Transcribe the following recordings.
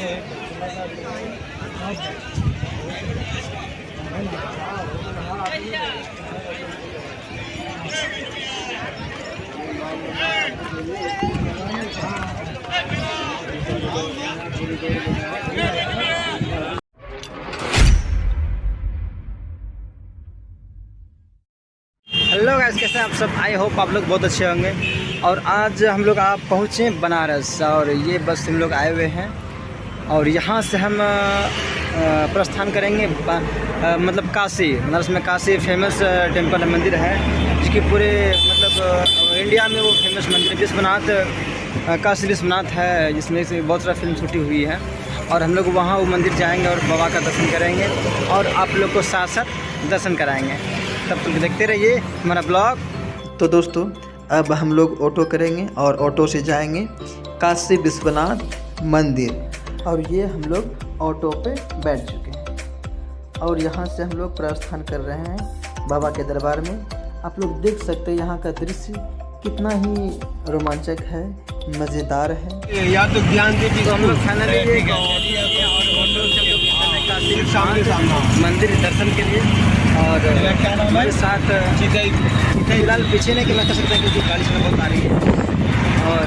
Hello guys, कैसे हैं आप सब। आई होप आप लोग बहुत अच्छे होंगे। और आज हम लोग आप पहुँचे बनारस और ये बस हम लोग आए हुए हैं और यहाँ से हम प्रस्थान करेंगे मतलब काशी। बनारस में काशी फेमस टेम्पल मंदिर है जिसकी पूरे मतलब इंडिया में वो फेमस मंदिर विश्वनाथ काशी विश्वनाथ है, जिसमें से बहुत सारा फिल्म शूटिंग हुई है। और हम लोग वहाँ वो मंदिर जाएंगे और बाबा का दर्शन करेंगे और आप लोग को साथ साथ दर्शन कराएंगे। तब तक देखते रहिए हमारा ब्लॉग। तो दोस्तों अब हम लोग ऑटो करेंगे और ऑटो से जाएंगे काशी विश्वनाथ मंदिर। और ये हम लोग ऑटो पे बैठ चुके हैं और यहाँ से हम लोग प्रस्थान कर रहे हैं बाबा के दरबार में। आप लोग देख सकते हैं यहाँ का दृश्य कितना ही रोमांचक है, मज़ेदार है। या तो ज्ञान देवी को हम लोग फाइनली और ऑटो से लोग काशी मंदिर दर्शन के लिए। और हमारे साथ फिलहाल पीछे नहीं कर सकता क्योंकि गाड़ी से बहुत आ रही है। और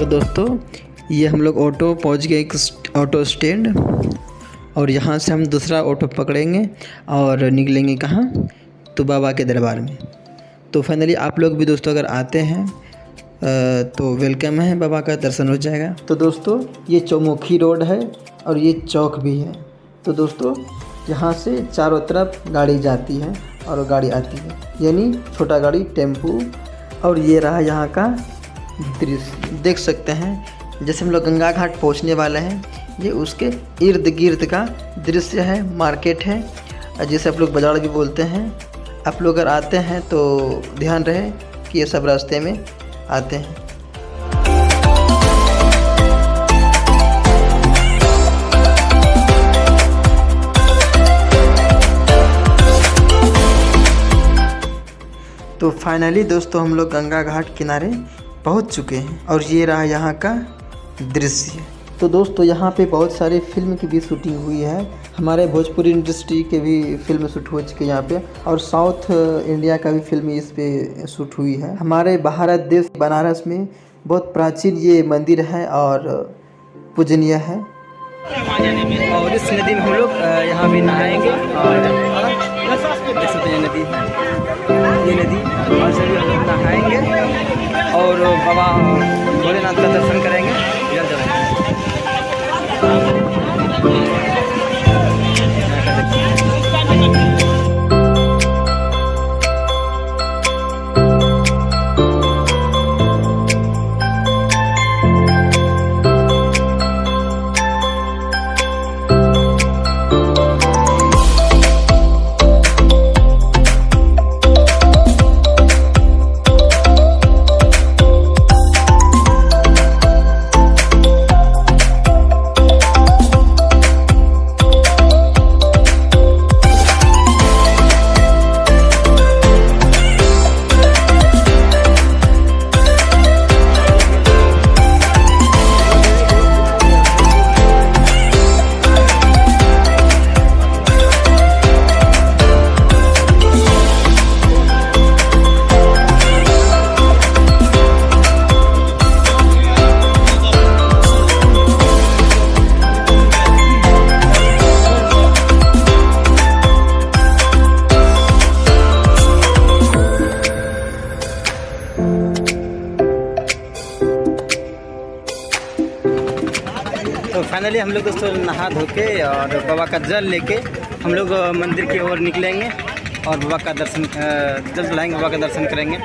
दोस्तों ये हम लोग ऑटो पहुंच गए एक ऑटो स्टैंड और यहाँ से हम दूसरा ऑटो पकड़ेंगे और निकलेंगे कहाँ, तो बाबा के दरबार में। तो फाइनली आप लोग भी दोस्तों अगर आते हैं तो वेलकम है, बाबा का दर्शन हो जाएगा। तो दोस्तों ये चौमुखी रोड है और ये चौक भी है। तो दोस्तों यहाँ से चारों तरफ गाड़ी जाती है और गाड़ी आती है, यानी छोटा गाड़ी, टेम्पू। और ये रहा यहाँ का दृश्य, देख सकते हैं जैसे हम लोग गंगा घाट पहुँचने वाले हैं। ये उसके इर्द गिर्द का दृश्य है, मार्केट है जिसे आप लोग बाजार भी बोलते हैं। आप लोग अगर आते हैं तो ध्यान रहे कि ये सब रास्ते में आते हैं। तो फाइनली दोस्तों हम लोग गंगा घाट किनारे पहुंच चुके हैं और ये रहा यहाँ का दृश्य। तो दोस्तों यहाँ पे बहुत सारे फिल्म की भी शूटिंग हुई है। हमारे भोजपुरी इंडस्ट्री के भी फिल्म शूट हो चुके हैं यहाँ पे, और साउथ इंडिया का भी फिल्म इस पे शूट हुई है। हमारे भारत देश बनारस में बहुत प्राचीन ये मंदिर है और पूजनीय है। और इस नदी में हम लोग यहाँ भी नहाएंगे और देख सकते हैं नदी है, ये नदी, और सभी हम लोग नहाएंगे और बाबा भोलेनाथ का दर्शन करेंगे। जल जलाएंगे। तो फाइनली हम लोग दोस्तों नहा धो के और बाबा का जल लेके हम लोग मंदिर की ओर निकलेंगे और बाबा का दर्शन जल चढ़ाएंगे, बाबा का दर्शन करेंगे।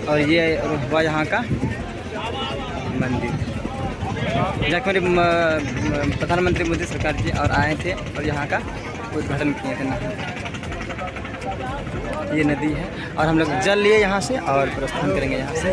और ये हुआ यहाँ का मंदिर जहाँ हमारे प्रधानमंत्री मोदी सरकार जी और आए थे और यहाँ का उद्घाटन किए थे। ये नदी है और हम लोग जल लिए यहाँ से और प्रस्थान करेंगे यहाँ से।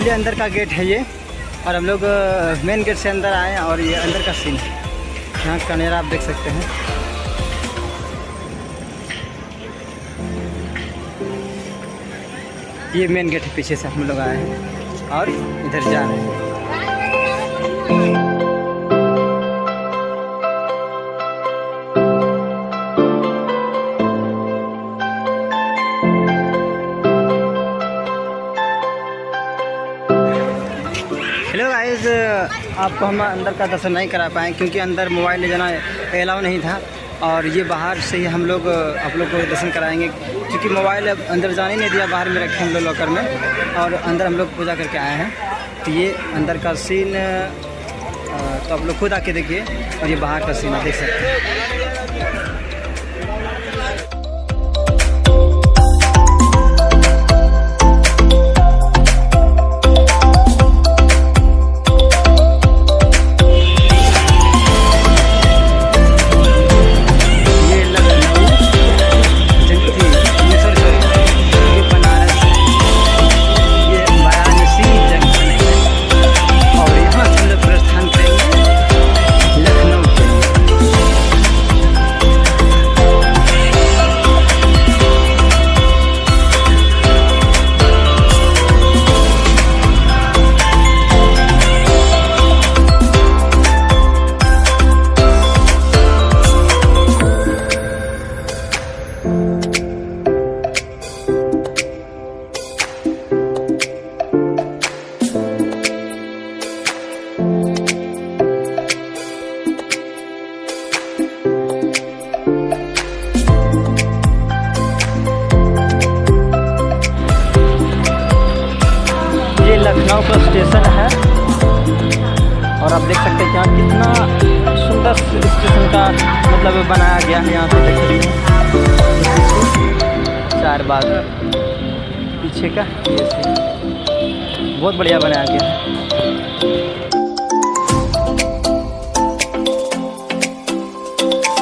अंदर का गेट है ये और हम लोग मेन गेट से अंदर आए और ये अंदर का सीन है। यहाँ का नज़ारा आप देख सकते हैं। ये मेन गेट है, पीछे से हम लोग आए हैं और इधर जा रहे हैं। हेलो गाइस, आपको हम अंदर का दर्शन नहीं करा पाए क्योंकि अंदर मोबाइल ले जाना अलाउ नहीं था और ये बाहर से ही हम लोग आप लोग को दर्शन कराएंगे क्योंकि मोबाइल अंदर जाने नहीं दिया, बाहर में रखे हम लोग लॉकर में और अंदर हम लोग पूजा करके आए हैं। तो ये अंदर का सीन तो आप लोग खुद आके देखिए और ये बाहर का सीन आप देख सकते हैं। लखनऊ का स्टेशन है और आप देख सकते हैं कि यहाँ कितना सुंदर स्टेशन का मतलब बनाया गया है। यहाँ पे देख सकते हैं चार बाग पीछे का, ये बहुत बढ़िया बनाया गया है।